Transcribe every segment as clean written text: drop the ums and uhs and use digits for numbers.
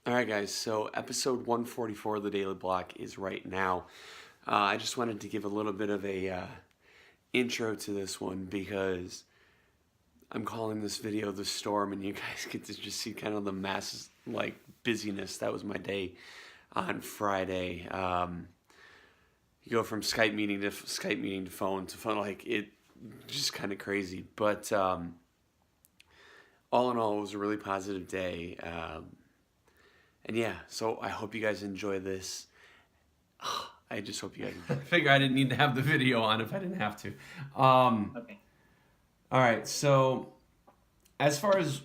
All right, guys, so episode 144 of the Daily Block is right now. I just wanted to give a little bit of a intro to this one because I'm calling this video The Storm, and you guys get to just see kind of the mass busyness. That was my day on Friday. You go from Skype meeting to phone to phone, it just kind of crazy. But all in all, it was a really positive day. And yeah, so I hope you guys enjoy this. I just hope you guys enjoy. I figure I didn't need to have the video on if I didn't have to. Okay. All right, so as far as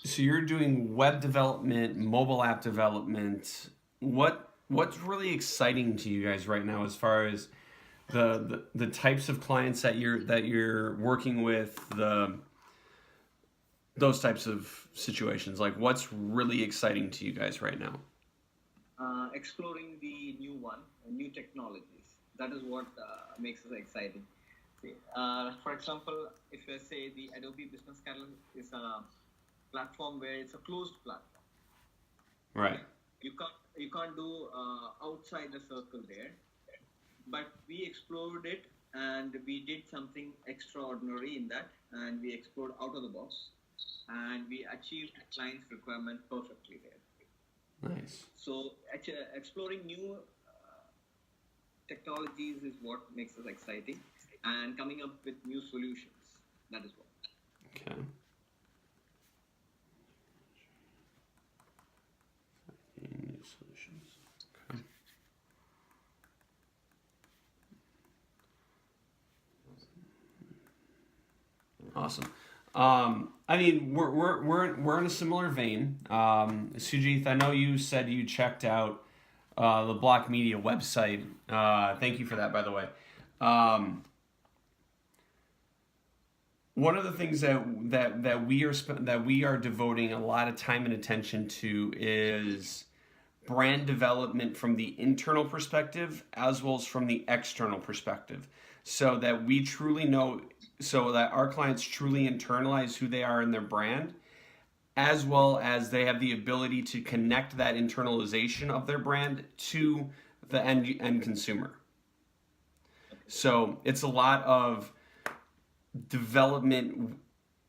so you're doing web development, mobile app development. What's really exciting to you guys right now as far as the types of clients that you're working with, those types of situations? Like, what's really exciting to you guys right now? Exploring the new technologies. That is what makes us exciting. For example, if I say the Adobe Business Catalog is a platform where it's a closed platform. Right. You can't do outside the circle there. But we explored it and we did something extraordinary in that, and we explored out of the box, and we achieved client's requirement perfectly there. Nice. So exploring new technologies is what makes us exciting, and coming up with new solutions. That is what. Okay. New solutions. Okay. Awesome. I mean, we're in a similar vein. Sujith, I know you said you checked out the Block Media website. Thank you for that, by the way. One of the things that we are devoting a lot of time and attention to is brand development from the internal perspective as well as from the external perspective, so that we truly know, so that our clients truly internalize who they are in their brand, as well as they have the ability to connect that internalization of their brand to the end consumer. So it's a lot of development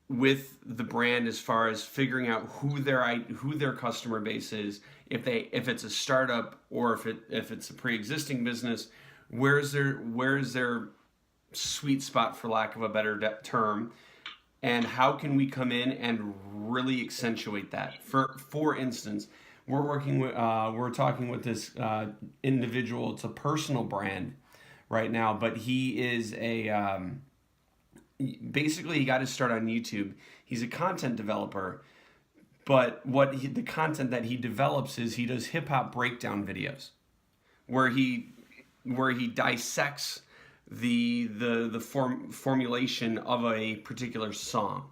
with the brand as far as figuring out who their customer base is, if it's a startup or if it's a pre-existing business, where's their sweet spot, for lack of a better term, and how can we come in and really accentuate that? For instance, we're talking with this individual. It's a personal brand right now, but he is basically he got his start on YouTube. He's a content developer, but the content that he develops is he does hip hop breakdown videos, where he dissects the formulation of a particular song,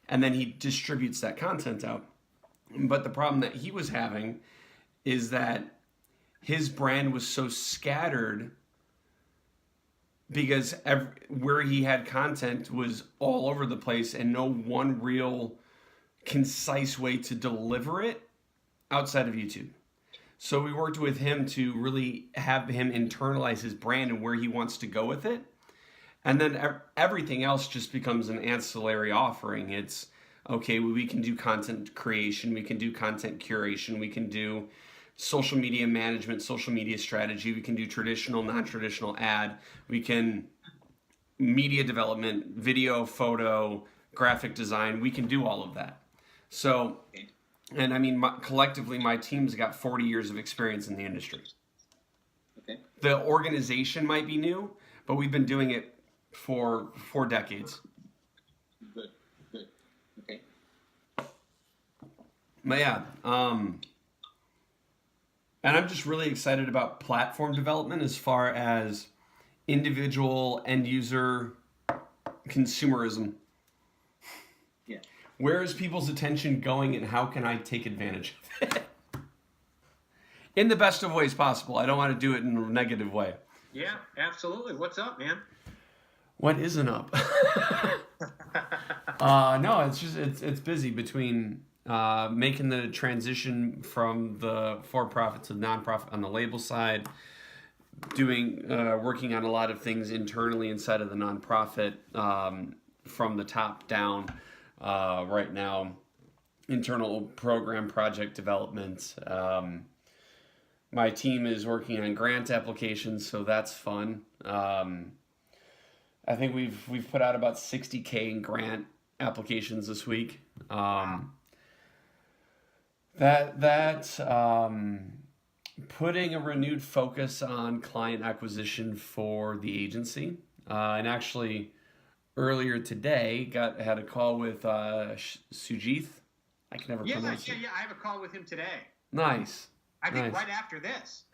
and then he distributes that content out. But the problem that he was having is that his brand was so scattered, because where he had content was all over the place and no one real concise way to deliver it outside of YouTube. So we worked with him to really have him internalize his brand and where he wants to go with it. And then everything else just becomes an ancillary offering. It's, okay, well, we can do content creation, we can do content curation, we can do social media management, social media strategy, we can do traditional, non-traditional ad, we can media development, video, photo, graphic design, we can do all of that. So, and I mean, collectively, my team's got 40 years of experience in the industry. Okay. The organization might be new, but we've been doing it for 4 decades. Good. Okay. But yeah, and I'm just really excited about platform development as far as individual end user consumerism. Yeah. Where is people's attention going, and how can I take advantage of it? In the best of ways possible. I don't want to do it in a negative way. Yeah, absolutely. What's up, man? What isn't up? No, it's just it's busy between making the transition from the for-profit to the nonprofit on the label side, working on a lot of things internally inside of the nonprofit, from the top down right now, internal program project development. My team is working on grant applications, so that's fun. I think we've put out about 60K in grant applications this week. Putting a renewed focus on client acquisition for the agency. And actually, earlier today, had a call with Sujith. I can never pronounce it. Yeah. I have a call with him today. Nice. I think right after this.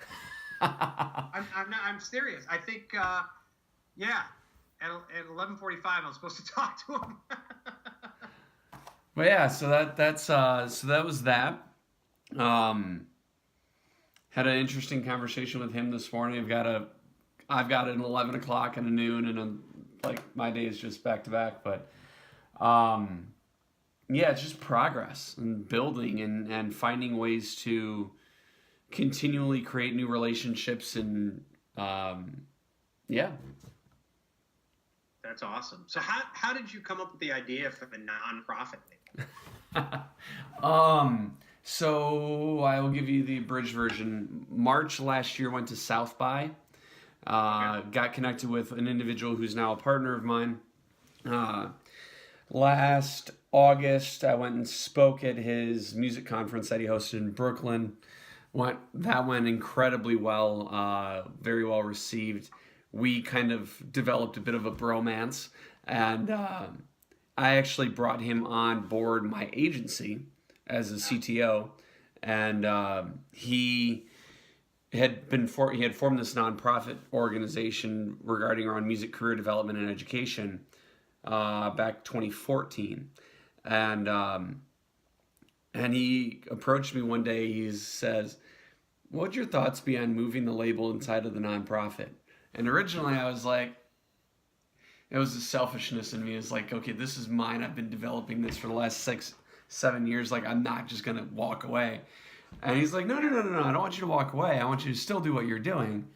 I'm serious. I think, at 11:45, I'm supposed to talk to him. But yeah, so that was that. Had an interesting conversation with him this morning. I've got an 11 o'clock and a noon, and my day is just back to back. But it's just progress and building and finding ways to continually create new relationships and That's awesome. So how did you come up with the idea for the nonprofit label? So I will give you the abridged version. March last year, went to South by. Got connected with an individual who's now a partner of mine. Last August, I went and spoke at his music conference that he hosted in Brooklyn. That went incredibly well, very well received. We kind of developed a bit of a bromance, and I actually brought him on board my agency as a CTO, and he had formed this nonprofit organization regarding around music career development and education back 2014, and he approached me one day. He says, "What would your thoughts be on moving the label inside of the nonprofit?" And originally I was like, it was the selfishness in me. It's like, okay, this is mine. I've been developing this for the last 6-7 years. I'm not just going to walk away. And he's like, no. I don't want you to walk away. I want you to still do what you're doing,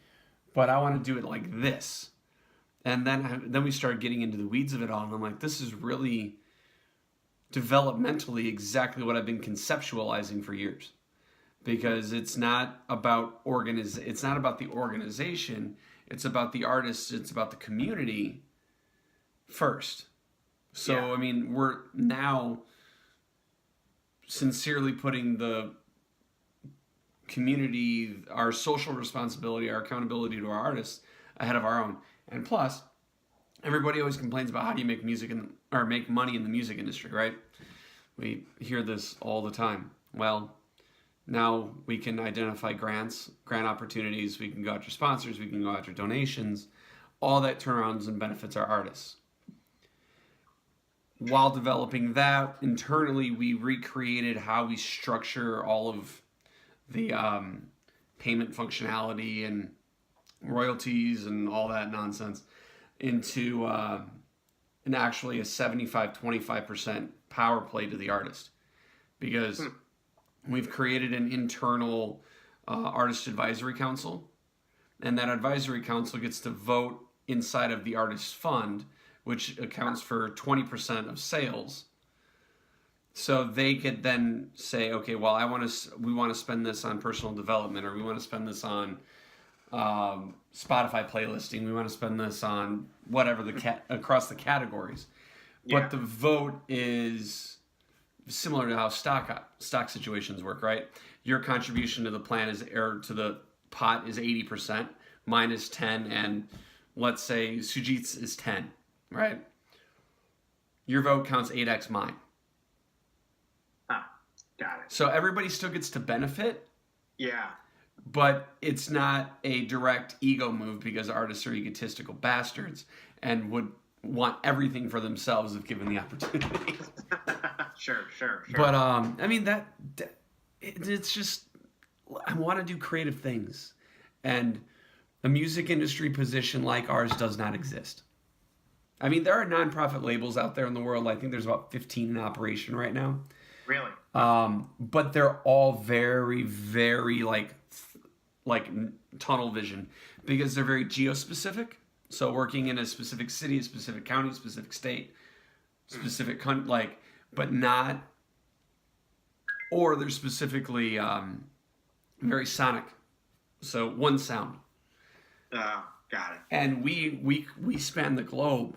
but I want to do it like this. And then we started getting into the weeds of it all. And I'm like, this is really developmentally exactly what I've been conceptualizing for years, because it's not about it's not about the organization. It's about the artists. It's about the community first. So, we're now sincerely putting the community, our social responsibility, our accountability to our artists ahead of our own. And plus, everybody always complains about how do you make music or make money in the music industry, right? We hear this all the time. Well, now we can identify grant opportunities. We can go after sponsors. We can go after donations. All that turnarounds and benefits our artists. While developing that internally, we recreated how we structure all of the payment functionality and royalties and all that nonsense into actually a 75-25% power play to the artist, because we've created an internal artist advisory council, and that advisory council gets to vote inside of the artist fund, which accounts for 20% of sales. So they could then say, okay, well, we want to spend this on personal development, or we want to spend this on Spotify playlisting. We want to spend this on whatever across the categories. Yeah. But the vote is similar to how stock situations work, right? Your contribution to the plan to the pot is 80%, mine is 10, and let's say Sujit's is 10, right? Your vote counts 8x mine. Got it. So everybody still gets to benefit. Yeah. But it's not a direct ego move, because artists are egotistical bastards and would want everything for themselves if given the opportunity. Sure. But it's just, I want to do creative things, and a music industry position like ours does not exist. There are nonprofit labels out there in the world. I think there's about 15 in operation right now. Really? But they're all very, very like tunnel vision because they're very geo-specific. So working in a specific city, a specific county, specific state, specific country, but not, or they're specifically very sonic. So one sound. Got it. And we span the globe.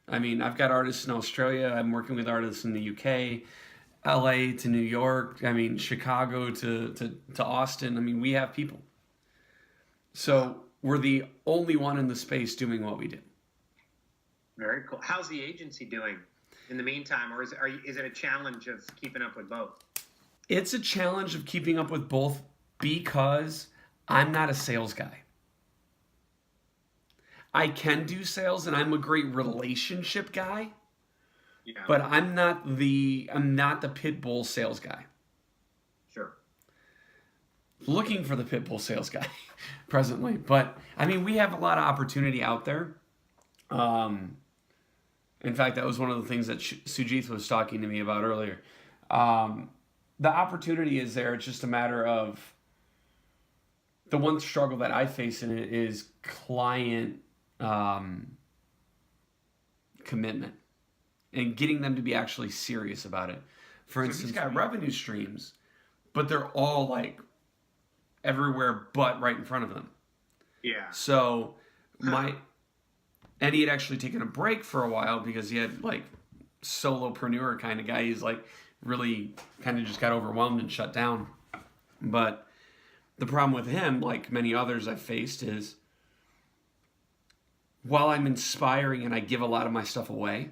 I mean, I've got artists in Australia. I'm working with artists in the UK, LA to New York. I mean, Chicago to Austin. I mean, we have people. So we're the only one in the space doing what we do. Very cool. How's the agency doing in the meantime, or is it a challenge of keeping up with both? It's a challenge of keeping up with both because I'm not a sales guy. I can do sales and I'm a great relationship guy, Yeah. but I'm not the pit bull sales guy. Sure. Looking for the pit bull sales guy presently, but I mean, we have a lot of opportunity out there. In fact, that was one of the things that Sujith was talking to me about earlier. The opportunity is there. It's just a matter of the one struggle that I face in it is client commitment and getting them to be actually serious about it. For instance, he's got revenue streams, but they're all like everywhere but right in front of them. Yeah. So and he had actually taken a break for a while because he had like solopreneur kind of guy. He's like really kind of just got overwhelmed and shut down. But the problem with him, like many others I've faced, is while I'm inspiring and I give a lot of my stuff away,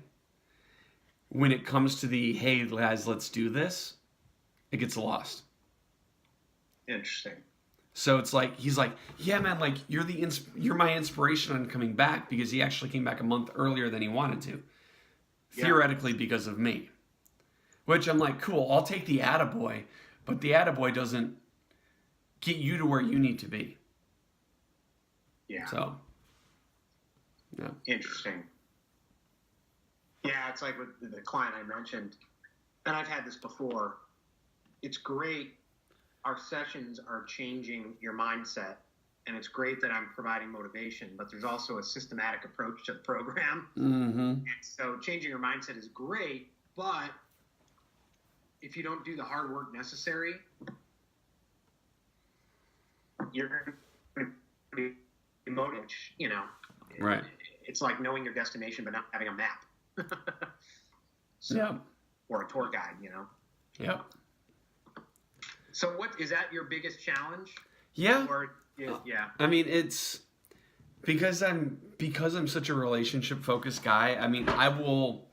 when it comes to the, hey guys, let's do this, it gets lost. Interesting. So it's like, he's like, yeah, man, like you're my inspiration on coming back, because he actually came back a month earlier than he wanted to, theoretically because of me. Which I'm like, cool, I'll take the attaboy, but the attaboy doesn't get you to where you need to be. Yeah. So, yeah. Interesting. Yeah, it's like with the client I mentioned, and I've had this before. It's great. Our sessions are changing your mindset, and it's great that I'm providing motivation, but there's also a systematic approach to the program. Mm-hmm. And so changing your mindset is great, but if you don't do the hard work necessary, you're going to be demoted, you know. Right. It's like knowing your destination but not having a map. So, Yeah. Or a tour guide, you know. Yep. So what is that your biggest challenge? Yeah. Or yeah. I mean, it's because I'm such a relationship focused guy. I mean, I will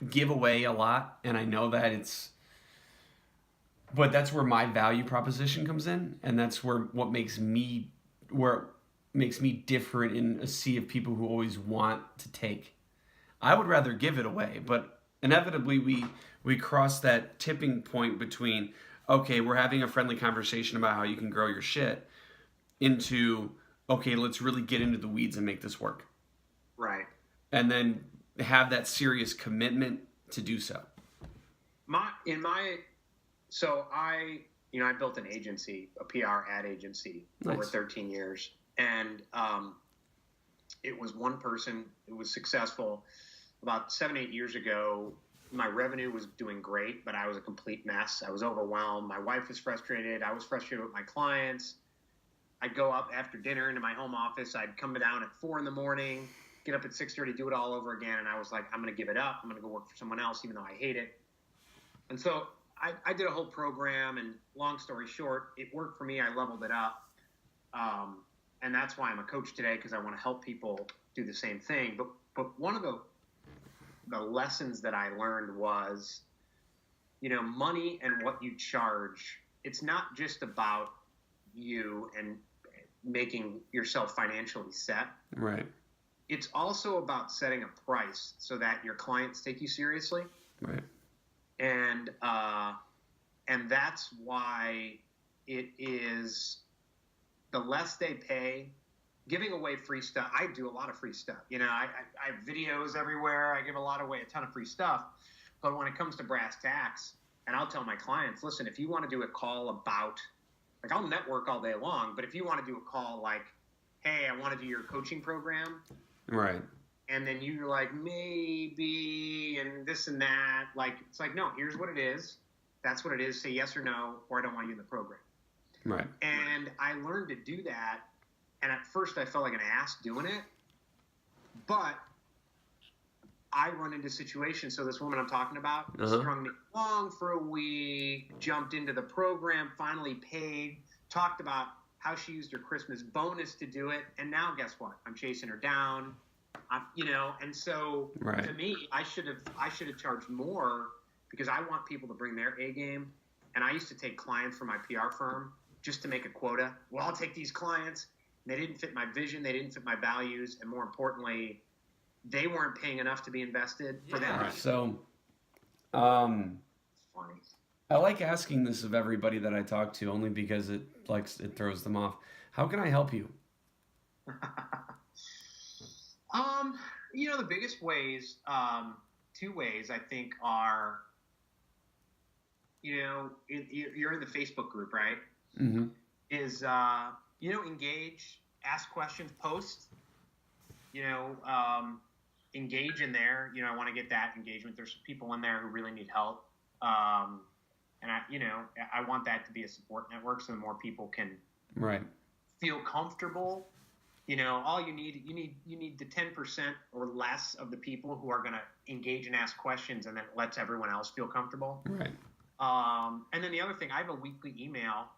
give away a lot, and I know that but that's where my value proposition comes in, and that's where it makes me different in a sea of people who always want to take. I would rather give it away, but inevitably we cross that tipping point between, okay, we're having a friendly conversation about how you can grow your shit, into, okay, let's really get into the weeds and make this work. Right. And then have that serious commitment to do so. I built an agency, a PR ad agency, Nice. over 13 years. And it was one person. It was successful. About 7-8 years ago, my revenue was doing great, but I was a complete mess. I was overwhelmed. My wife was frustrated. I was frustrated with my clients. I'd go up after dinner into my home office. I'd come down at 4 a.m, get up at 6:30, do it all over again. And I was like, I'm going to give it up. I'm going to go work for someone else, even though I hate it. And so I did a whole program, and long story short, it worked for me. I leveled it up. And that's why I'm a coach today, because I want to help people do the same thing. But one of the lessons that I learned was, money and what you charge, it's not just about you and making yourself financially set. Right. It's also about setting a price so that your clients take you seriously. Right. And that's why it is, the less they pay, giving away free stuff. I do a lot of free stuff. I have videos everywhere. I give a ton of free stuff. But when it comes to brass tacks, And I'll tell my clients, listen, if you want to do a call about, like, I'll network all day long, but if you want to do a call like, hey, I want to do your coaching program. Right. And then you're like, maybe, and this and that. Like, it's like, no, here's what it is. That's what it is. Say yes or no, or I don't want you in the program. Right. And I learned to do that. And at first I felt like an ass doing it. But I run into situations. So this woman I'm talking about strung me along for a week, jumped into the program, finally paid, talked about how she used her Christmas bonus to do it. And now guess what? I'm chasing her down. And so to me, I should have charged more because I want people to bring their A game. And I used to take clients from my PR firm just to make a quota. Well, I'll take these clients. They didn't fit my vision. They didn't fit my values. And more importantly, they weren't paying enough to be invested for them. So, Funny. I like asking this of everybody that I talk to only because it throws them off. How can I help you? The biggest ways, two ways I think are, you're in the Facebook group, right? Mm-hmm. Is, engage, ask questions, post, engage in there. I want to get that engagement. There's people in there who really need help. And I want that to be a support network so the more people can feel comfortable. All you need the 10% or less of the people who are going to engage and ask questions, and then it lets everyone else feel comfortable. Right. And then the other thing, I have a weekly email.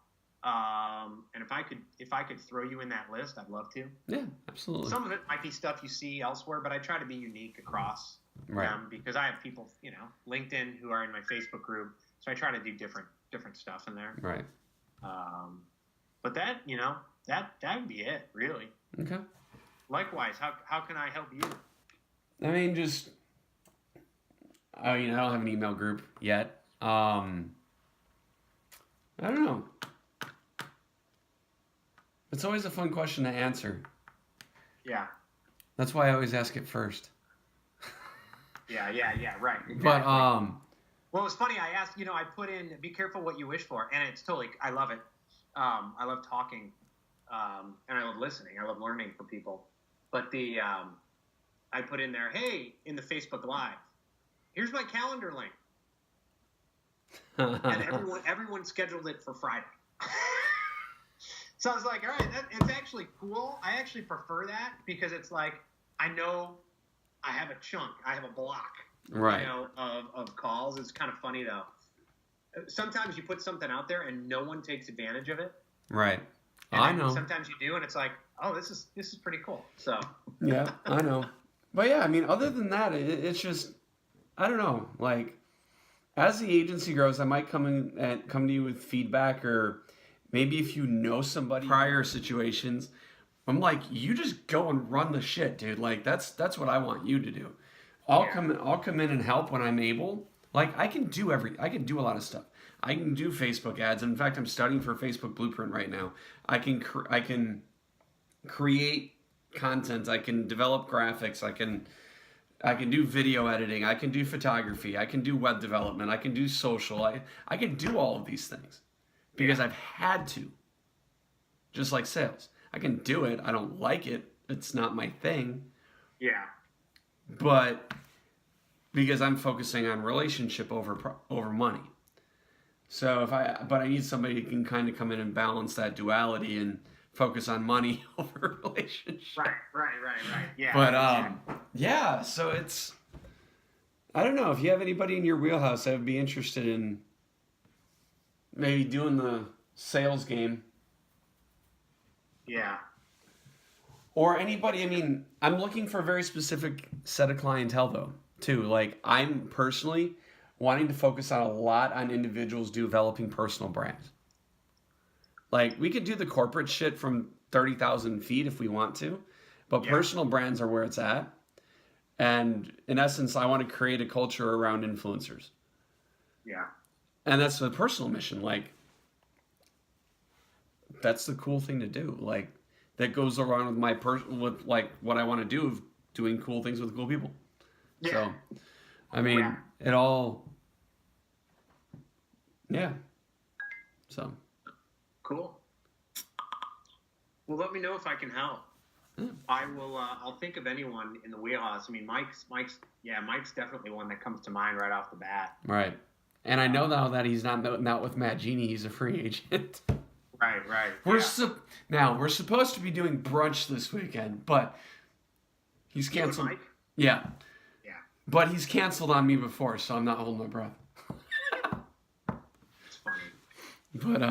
And if I could throw you in that list, I'd love to. Yeah, absolutely. Some of it might be stuff you see elsewhere, but I try to be unique across them because I have people, LinkedIn who are in my Facebook group. So I try to do different stuff in there. Right. But that would be it, really. Okay. Likewise, how can I help you? I mean, I don't have an email group yet. I don't know. It's always a fun question to answer. Yeah. That's why I always ask it first. Yeah, right. Exactly. But well, it was funny. I asked, I put in, be careful what you wish for. And it's totally, I love it. I love talking, and I love listening. I love learning from people. But I put in there, hey, in the Facebook Live, here's my calendar link. And everyone scheduled it for Friday. So I was like, all right, it's actually cool. I actually prefer that because it's like, I know I have a chunk. I have a block. Right. Of calls. It's kind of funny though. Sometimes you put something out there and no one takes advantage of it. Right. And I know. Sometimes you do, and it's like, oh, this is pretty cool. So. Yeah, I know. But yeah, I mean, other than that, it's just, I don't know. Like, as the agency grows, I might come to you with feedback, or maybe if you know somebody prior situations, I'm like, you just go and run the shit, dude. Like that's what I want you to do. I'll come in and help when I'm able. Like I can do a lot of stuff. I can do Facebook ads. In fact, I'm studying for Facebook Blueprint right now. I can create content. I can develop graphics. I can do video editing. I can do photography. I can do web development. I can do social. I can do all of these things because I've had to. Just like sales. I can do it. I don't like it. It's not my thing. Yeah. But because I'm focusing on relationship over money. So but I need somebody who can kind of come in and balance that duality and focus on money over relationship. Right. Yeah. But yeah, so it's, I don't know, if you have anybody in your wheelhouse, I would be interested in maybe doing the sales game. Yeah. Or anybody, I mean, I'm looking for a very specific set of clientele though, too. Like I'm personally wanting to focus on a lot on individuals developing personal brands. Like we could do the corporate shit from 30,000 feet if we want to, but personal brands are where it's at. And in essence, I want to create a culture around influencers. Yeah. And that's the personal mission. Like that's the cool thing to do. Like that goes around with with like what I want to do of doing cool things with cool people. Yeah. So, I mean, it all Yeah. So. Cool. Well, let me know if I can help. I will. I'll think of anyone in the wheelhouse. I mean, Mike's definitely one that comes to mind right off the bat. Right. And I know now that he's not with Matt Genie. He's a free agent. Right. Now we're supposed to be doing brunch this weekend, but he's canceled. Mike? Yeah. Yeah. But he's canceled on me before, so I'm not holding my breath. It's funny. But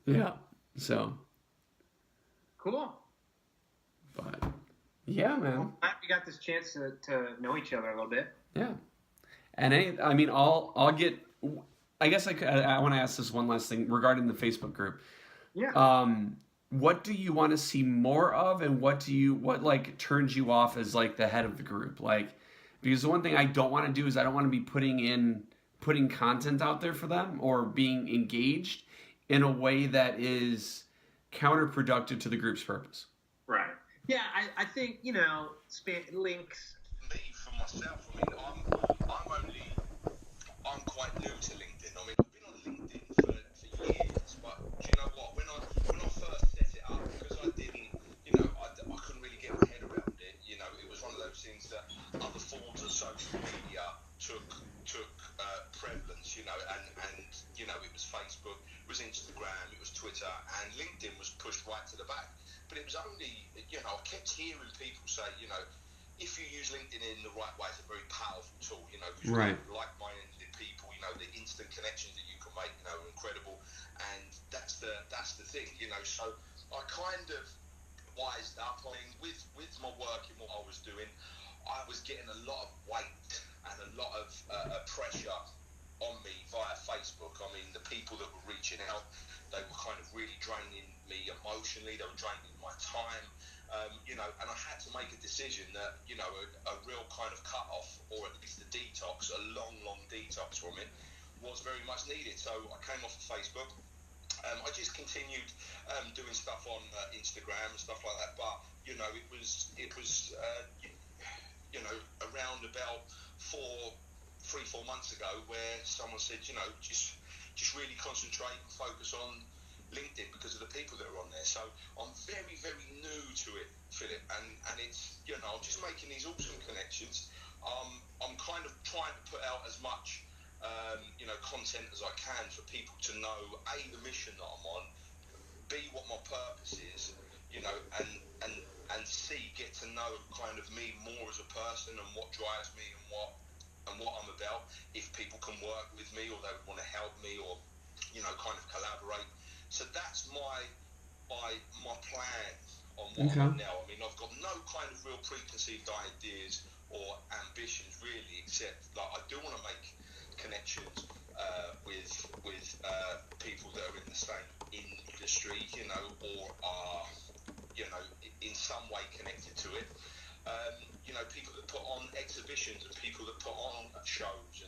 yeah. So. Cool. But yeah, man. Well, glad we got this chance to know each other a little bit. Yeah. And I'll get. I guess I want to ask this one last thing regarding the Facebook group. Yeah. What do you want to see more of, and what like turns you off as like the head of the group? Like, because the one thing I don't want to do is I don't want to be putting content out there for them or being engaged in a way that is counterproductive to the group's purpose. Right. Yeah, I think, links. Me, for myself, I'm quite new to LinkedIn. I mean, I've been on LinkedIn for years, but do you know what? When I first set it up, because I didn't, I couldn't really get my head around it. It was one of those things that other forms of social media took prevalence, and it was Facebook, it was Instagram, it was Twitter, and LinkedIn was pushed right to the back. But it was only, I kept hearing people say, if you use LinkedIn in the right way, it's a very powerful tool, because Right. like-minded people, the instant connections that you can make, are incredible. And that's the thing, so I kind of wised up. I mean, with my work and what I was doing, I was getting a lot of weight and a lot of pressure on me via Facebook. I mean, the people that were reaching out, they were kind of really draining me emotionally. They were draining my time, and I had to make a decision that, a real kind of cut-off, or at least a detox, a long detox from it, was very much needed. So I came off of Facebook. I just continued doing stuff on Instagram and stuff like that. But, it was around about 3-4 months ago, where someone said, just really concentrate and focus on LinkedIn because of the people that are on there. So I'm very, very new to it, Philip, and it's, I'm just making these awesome connections. I'm kind of trying to put out as much, content as I can for people to know, A, the mission that I'm on, B, what my purpose is, and C, get to know kind of me more as a person and what drives me and what I'm about. If people can work with me, or they want to help me, or kind of collaborate. So that's my plan on what I'm on now. I mean, I've got no kind of real preconceived ideas or ambitions really, except that I do want to make connections with people that are in the same industry, or are in some way connected to it. People that put on exhibitions and people that put on shows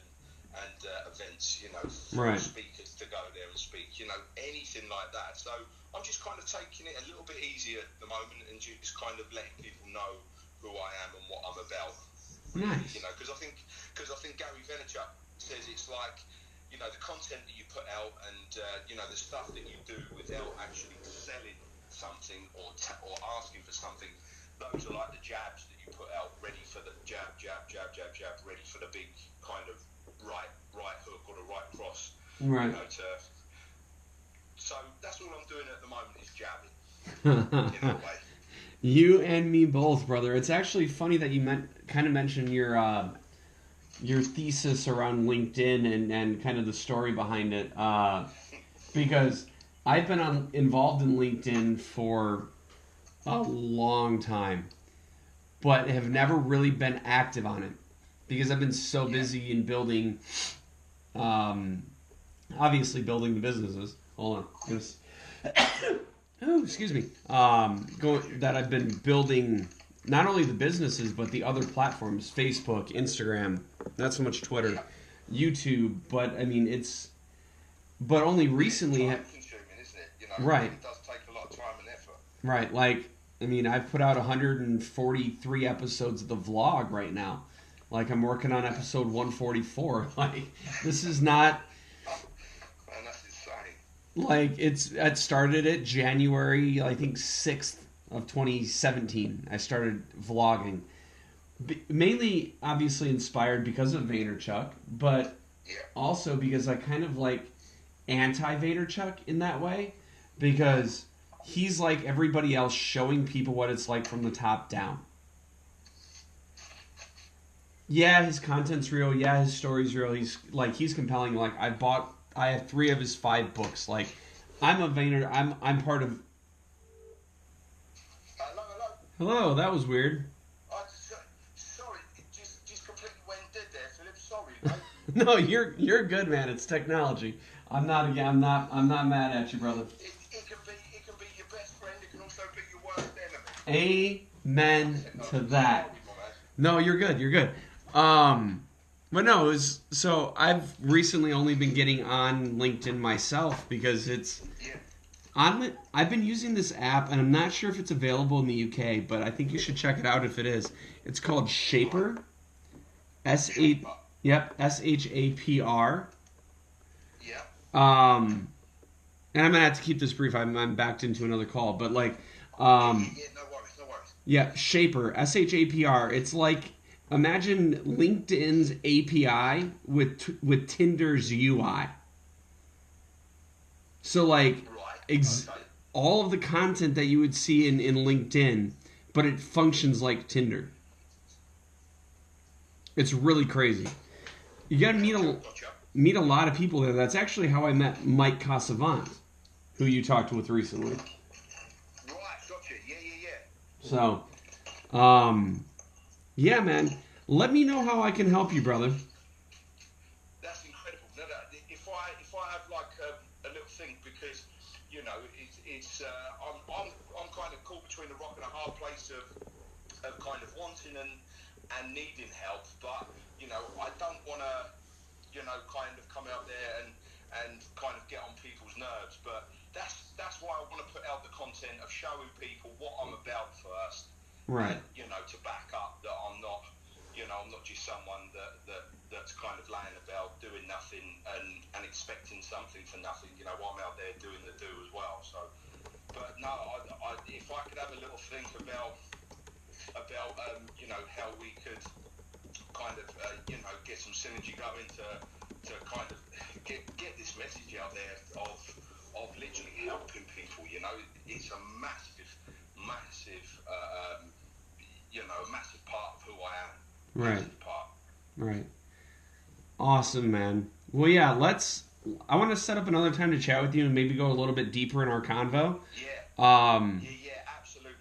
and events, for Right. speakers to go there and speak, anything like that. So I'm just kind of taking it a little bit easier at the moment and just kind of letting people know who I am and what I'm about. Nice. Because I think Gary Vee says it's like, the content that you put out and the stuff that you do without actually selling something or asking for something. Those are like the jabs that you put out, ready for the jab, ready for the big kind of right hook or the right cross. Right. So that's all I'm doing at the moment is jabbing in a way. You and me both, brother. It's actually funny that you kind of mentioned your thesis around LinkedIn and kind of the story behind it, because I've been involved in LinkedIn for a long time, but have never really been active on it because I've been so busy in building, obviously building the businesses. Hold on. Oh, excuse me. That I've been building not only the businesses, but the other platforms, Facebook, Instagram, not so much Twitter, YouTube, but I mean, but only recently. It's time-consuming, isn't it? Right. It does take a lot of time and effort. Right. Like, I mean, I've put out 143 episodes of the vlog right now. Like, I'm working on episode 144. Like, this is not. Like it started at January, I think 6th of 2017. I started vlogging. Mainly, obviously, inspired because of Vaynerchuk, but also because I kind of like anti-Vaynerchuk in that way, because he's like everybody else, showing people what it's like from the top down. Yeah, his content's real. Yeah, his story's real. He's compelling. Like I have 3 of his 5 books. Like I'm part of. Hello, that was weird. Sorry, it just completely went dead there, Philip. Sorry, mate. No, you're good, man. It's technology. I'm not mad at you, brother. It can be your best friend. It can also be your worst enemy. Amen to that. No, you're good. You're good. But no, so I've recently only been getting on LinkedIn myself because I've been using this app, and I'm not sure if it's available in the UK, but I think you should check it out if it is. It's called Shaper. S-H-A-P-R. Yeah. And I'm gonna have to keep this brief. I'm backed into another call, but like, No worries. yeah, Shaper, SHAPR. It's like, imagine LinkedIn's API with Tinder's UI. So like, all of the content that you would see in LinkedIn, but it functions like Tinder. It's really crazy. You gotta meet a lot of people there. That's actually how I met Mike Casavant, who you talked with recently. Right, gotcha. Yeah. So, yeah, man. Let me know how I can help you, brother. That's incredible. No, if I have like a little thing, because you know I'm kind of caught between a rock and a hard place of kind of wanting and needing help, but you know I don't want to kind of come out there and kind of get on people's nerves, but that's why I want to put out the content of showing people what I'm about first, Right. and to back up that I'm not just someone that's kind of laying about doing nothing and expecting something for nothing. I'm out there doing the do as well. So, but no, if I could have a little think about how we could kind of get some synergy going to kind of get this message out there of literally helping people. It's a massive massive part of who I am. Right. Massive part. Right. Awesome, man. Well, yeah, I want to set up another time to chat with you and maybe go a little bit deeper in our convo. Yeah. Absolutely.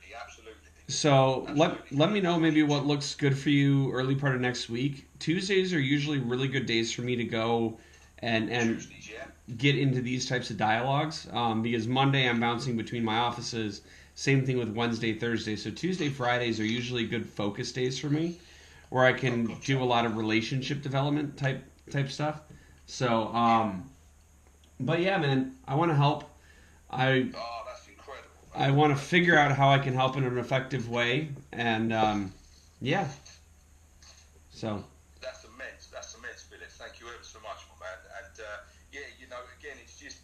So let me know maybe what looks good for you early part of next week. Tuesdays are usually really good days for me to go and Tuesdays, yeah. get into these types of dialogues, because Monday I'm bouncing between my offices. Same thing with Wednesday, Thursday. So Tuesday, Fridays are usually good focus days for me, where I can do a lot of relationship development type stuff. So, but yeah, man, I want to help. Oh, that's incredible. I want to figure out how I can help in an effective way, and yeah. So. That's immense, Philip. Thank you ever so much, my man. And again, it's just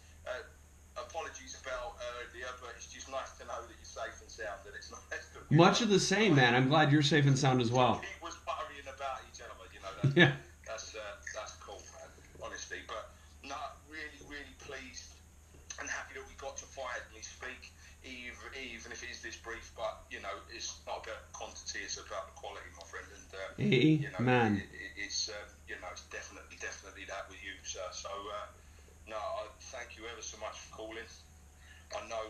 apologies about earlier, but it's just nice to know that you're safe and sound. That it's not Much of the same, man. I'm glad you're safe and sound as well. He was worrying about each other, Yeah. That's cool, man. Honestly, but no, really pleased and happy that we got to finally speak, even if it is this brief. But it's not about quantity; it's about the quality, my friend. And man, it's definitely that with you, sir. So no, I thank you ever so much for calling. I know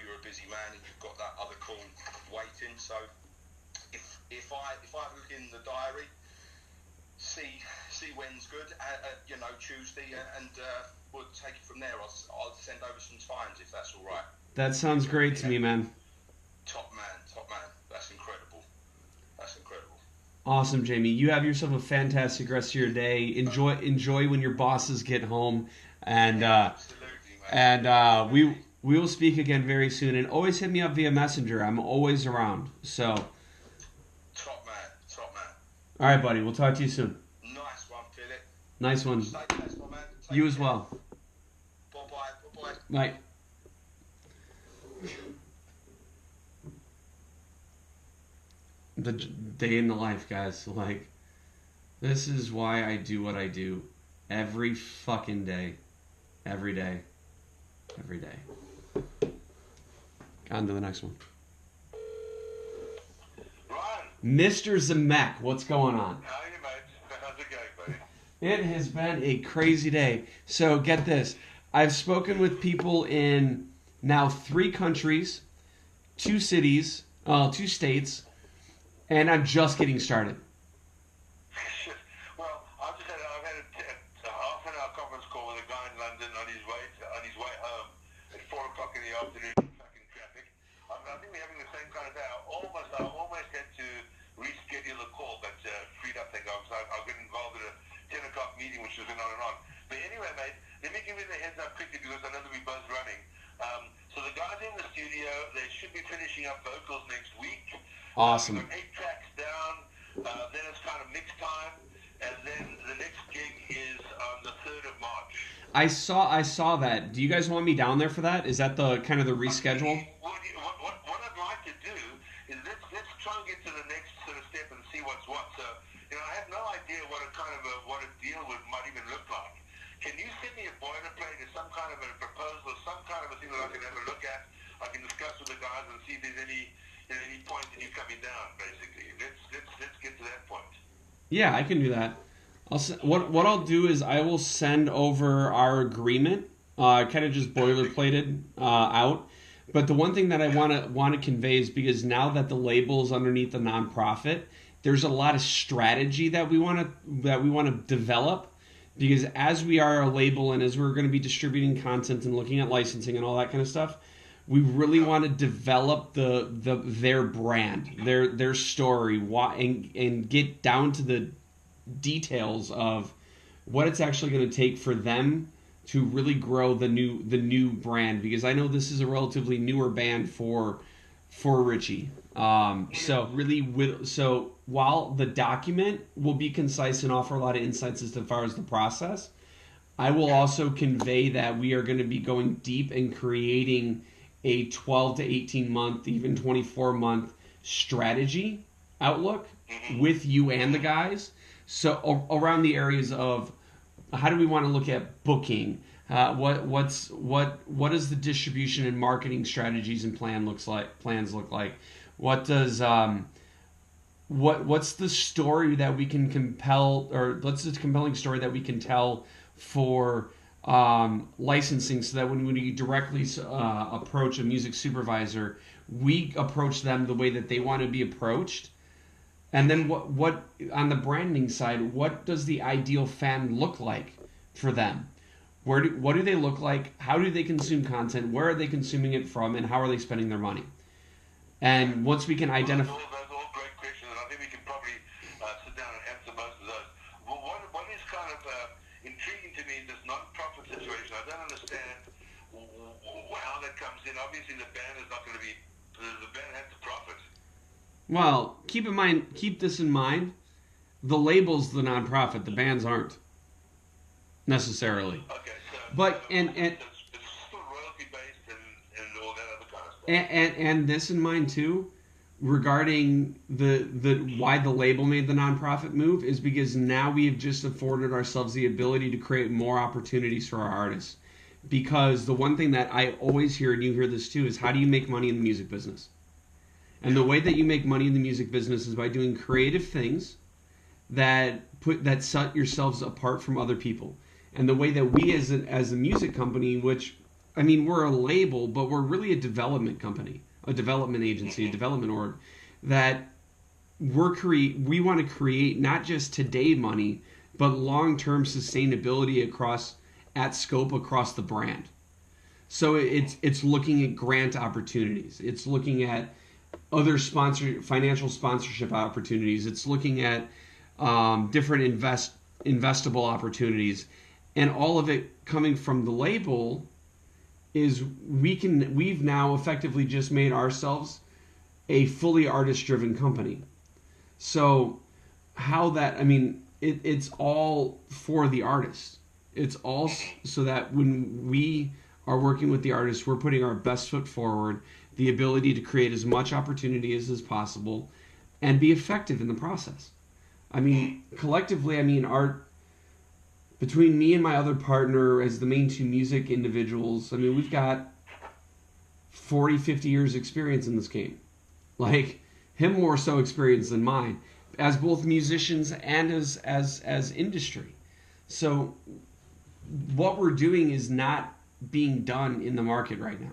you're a busy man and you've got that other call waiting. So if I look in the diary, see when's good, Tuesday, and we'll take it from there. I'll send over some times if that's all right. That sounds great to me, man. Top man. That's incredible. Awesome, Jamie. You have yourself a fantastic rest of your day. Enjoy when your bosses get home, and Absolutely, man. and we will speak again very soon. And always hit me up via Messenger. I'm always around. So. Top man. All right, buddy. We'll talk to you soon. Nice one, Philip. Nice one. Stay blessed, my man. Take You as care. well. Bye-bye. Like, the day in the life, guys. Like, this is why I do what I do every fucking day. Every day. Every day. On to the next one. Ryan, Mr. Zemek, what's going on? how are you, mate? How's it going, buddy? It has been a crazy day. So get this. I've spoken with people in now 3 countries, 2 cities, 2 states, and I'm just getting started. Well, I've had a half an hour conference call with a guy in London on his way home at 4:00 in the afternoon in fucking traffic. I think we're having the same kind of day. I almost had to reschedule the call, but freed up things. I've been involved in a 10 o'clock meeting, which has been on and on. But anyway, mate, let me give you the heads up quickly because I know that we're both running. So the guys in the studio, they should be finishing up vocals next week. Awesome. We've got 8 tracks down. Then it's kind of mix time, and then the next gig is on the 3rd of March. I saw that. Do you guys want me down there for that? Is that the kind of the reschedule? What I'd like to do is let's try and get to the next sort of step and see what's what. So, I have no idea what a deal might even look like. Can you send me a boilerplate or some kind of a proposal or some kind of a thing that I can have a look at? I can discuss with the guys and see if there's any point in you coming down. Basically, let's get to that point. Yeah, I can do that. What I'll do is I will send over our agreement, kind of just boilerplated out. But the one thing that I want to convey is because now that the label is underneath the nonprofit, there's a lot of strategy that we want to develop. Because as we are a label and as we're going to be distributing content and looking at licensing and all that kind of stuff, we really want to develop their brand, their story, and get down to the details of what it's actually going to take for them to really grow the new brand. Because I know this is a relatively newer band for Richie. So while the document will be concise and offer a lot of insights as far as the process, I will also convey that we are going to be going deep and creating a 12 to 18 month, even 24 month strategy outlook with you and the guys. So around the areas of how do we want to look at booking? What does the distribution and marketing strategies and plans look like? What does what's the story that we can compel, or what's the compelling story that we can tell for licensing, so that when we directly approach a music supervisor, we approach them the way that they want to be approached. And then what on the branding side, what does the ideal fan look like for them? What do they look like? How do they consume content? Where are they consuming it from? And how are they spending their money? And once we can identify... Those are all great questions, and I think we can probably sit down and answer most of those. What is kind of intriguing to me is this non-profit situation. I don't understand how that comes in. Obviously, the band is not going to be... The band has to profit. Well, keep this in mind. The label's the non-profit. The bands aren't necessarily. Okay, so... But, and it's still royalty-based and all that other kind of stuff. And this in mind too, regarding the why the label made the nonprofit move, is because now we have just afforded ourselves the ability to create more opportunities for our artists. Because the one thing that I always hear, and you hear this too, is how do you make money in the music business? And the way that you make money in the music business is by doing creative things that set yourselves apart from other people. And the way that we as a music company, which, I mean, we're a label, but we're really a development company, a development agency, a development org, that we want to create not just today money, but long-term sustainability at scope across the brand. So it's looking at grant opportunities. It's looking at other financial sponsorship opportunities. It's looking at different investable opportunities. And all of it coming from the label is we've now effectively just made ourselves a fully artist-driven company. So how that, I mean, it's all for the artist. It's all so that when we are working with the artist, we're putting our best foot forward, the ability to create as much opportunity as possible, and be effective in the process. I mean, collectively, I mean, art, between me and my other partner as the main two music individuals, I mean, we've got 40, 50 years experience in this game. Like, him more so experience than mine, as both musicians and as industry. So what we're doing is not being done in the market right now.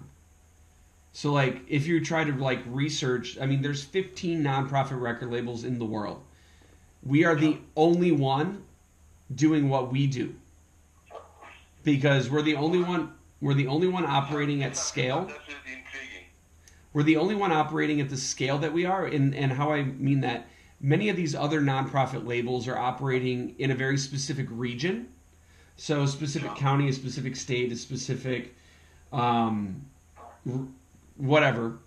So like, if you try to like research, I mean, there's 15 nonprofit record labels in the world. We are the only one doing what we do, because we're the only one operating at scale. That's really intriguing. We're the only one operating at the scale that we are, and how I mean that, many of these other nonprofit labels are operating in a very specific region, so a specific county, a specific state, a specific whatever,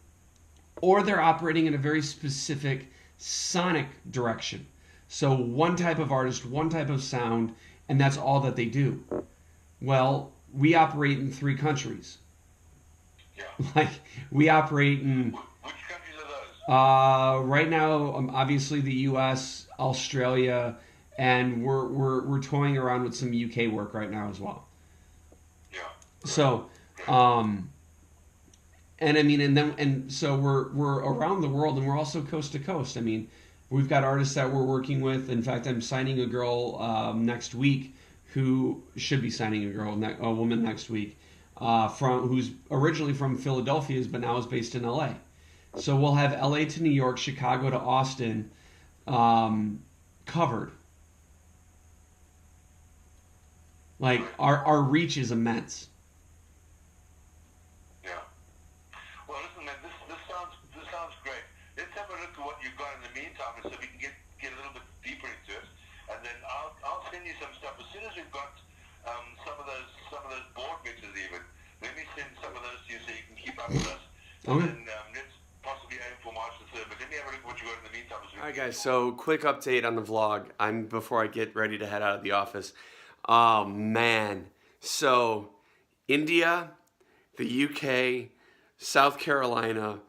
or they're operating in a very specific sonic direction. So one type of artist, one type of sound, and that's all that they do. Well, we operate in 3 countries. Yeah. Like, we operate in... Which countries are those? Right now, obviously the U.S., Australia, and we're toying around with some UK work right now as well. Yeah. So, and I mean, and so we're around the world, and we're also coast to coast. I mean, we've got artists that we're working with. In fact, I'm signing a girl next week, who should be signing a woman next week, who's originally from Philadelphia, but now is based in L.A. So we'll have L.A. to New York, Chicago to Austin covered. Like, our reach is immense. Yeah. Well, listen, man, this sounds great. Let's have a look at what you've got in the meantime, so we can get a little bit deeper into it, and then I'll send you some stuff as soon as we've got some of those board mixes even. Let me send some of those to you so you can keep up with us. Okay. And then let's possibly aim for March the 3rd. But let me have a look at what you got in the meantime. All right, guys. So quick update on the vlog. Before I get ready to head out of the office. Oh man. So India, the UK, South Carolina,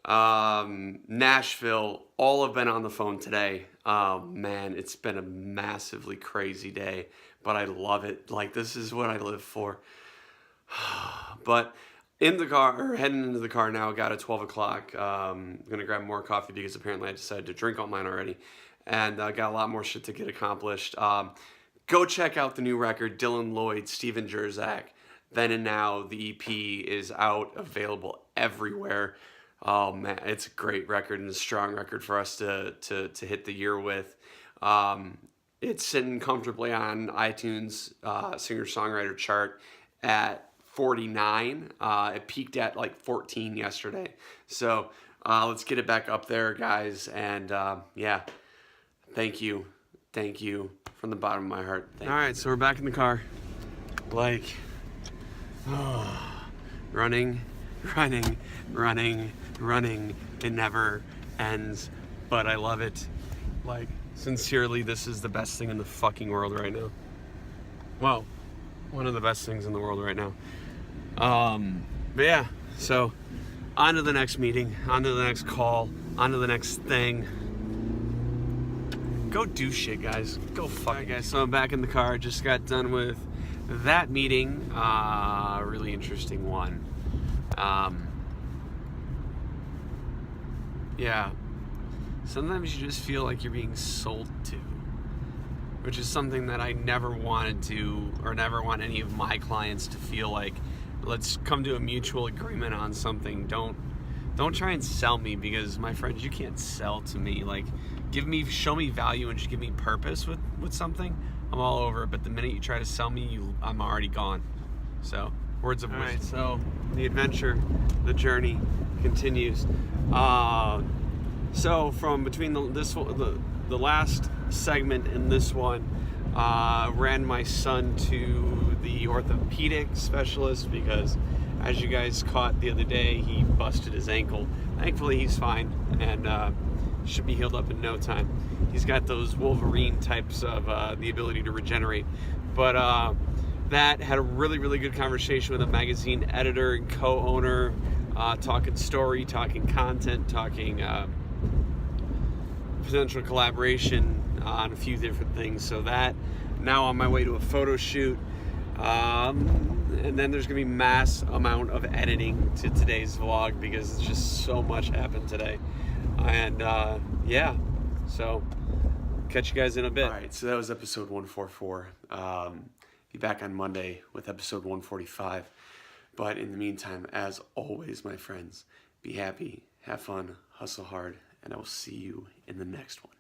Nashville, all have been on the phone today. Oh man, it's been a massively crazy day, but I love it. Like, this is what I live for. But in the car, or heading into the car now, got at 12 o'clock. I'm going to grab more coffee because apparently I decided to drink all mine already. And got a lot more shit to get accomplished. Go check out the new record, Dylan Lloyd, Steven Jerzak. Then and Now, the EP is out, available everywhere. Oh man, it's a great record and a strong record for us to hit the year with. It's sitting comfortably on iTunes singer-songwriter chart at 49. It peaked at like 14 yesterday. So let's get it back up there, guys. And yeah, thank you from the bottom of my heart. All right, so we're back in the car. Like, running. It never ends, but I love it. Like, sincerely, this is the best thing in the fucking world right now. Well, one of the best things in the world right now. But yeah, so on to the next meeting, on to the next call, on to the next thing. Go do shit, guys. Go fuck. All right, guys, so I'm back in the car. Just got done with that meeting. Really interesting one. Yeah. Sometimes you just feel like you're being sold to, which is something that I never wanted to, or never want any of my clients to feel like. Let's come to a mutual agreement on something. Don't try and sell me, because my friends, you can't sell to me. Like, show me value and just give me purpose with something. I'm all over it. But the minute you try to sell me, I'm already gone. So, words of wisdom. All right, so the adventure, the journey continues. So from between the last segment and this one, ran my son to the orthopedic specialist because, as you guys caught the other day, he busted his ankle. Thankfully, he's fine and should be healed up in no time. He's got those Wolverine types of the ability to regenerate. But that, had a really, really good conversation with a magazine editor and co-owner, talking story, talking content, talking potential collaboration on a few different things. So that, now on my way to a photo shoot. And then there's gonna be mass amount of editing to today's vlog because it's just so much happened today. And yeah, so catch you guys in a bit. All right, so that was episode 144. Be back on Monday with episode 145. But in the meantime, as always, my friends, be happy, have fun, hustle hard, and I will see you in the next one.